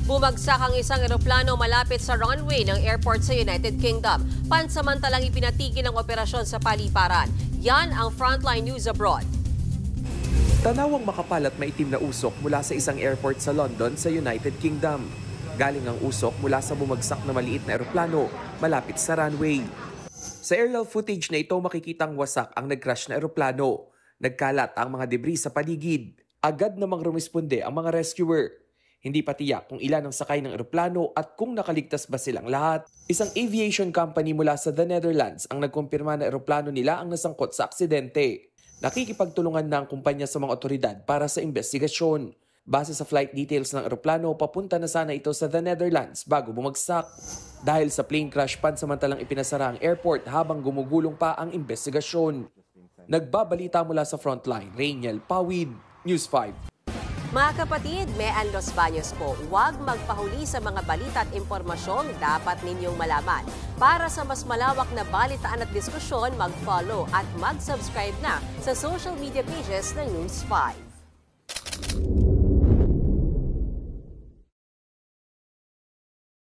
Bumagsak ang isang eroplano malapit sa runway ng airport sa United Kingdom. Pansamantalang ipinatigil ang operasyon sa paliparan. Yan ang Frontline News Abroad. Tanawang makapal at maitim na usok mula sa isang airport sa London sa United Kingdom. Galing ang usok mula sa bumagsak na maliit na eroplano malapit sa runway. Sa aerial footage na ito makikitang wasak ang nag-crash na eroplano. Nagkalat ang mga debris sa paligid. Agad namang rumisponde ang mga rescuer. Hindi pa tiyak kung ilan ang sakay ng eroplano at kung nakaligtas ba silang lahat. Isang aviation company mula sa the Netherlands ang nagkumpirma na eroplano nila ang nasangkot sa aksidente. Nakikipagtulungan na ang kumpanya sa mga otoridad para sa investigasyon. Base sa flight details ng eroplano, papunta na sana ito sa the Netherlands bago bumagsak. Dahil sa plane crash, pansamantalang ipinasara ang airport habang gumugulong pa ang investigasyon. Nagbabalita mula sa Frontline, Rainiel Pawid, News 5. Mga kapatid, Mean Los Baños po, huwag magpahuli sa mga balita at impormasyong dapat ninyong malaman. Para sa mas malawak na balitaan at diskusyon, mag-follow at mag-subscribe na sa social media pages ng News 5.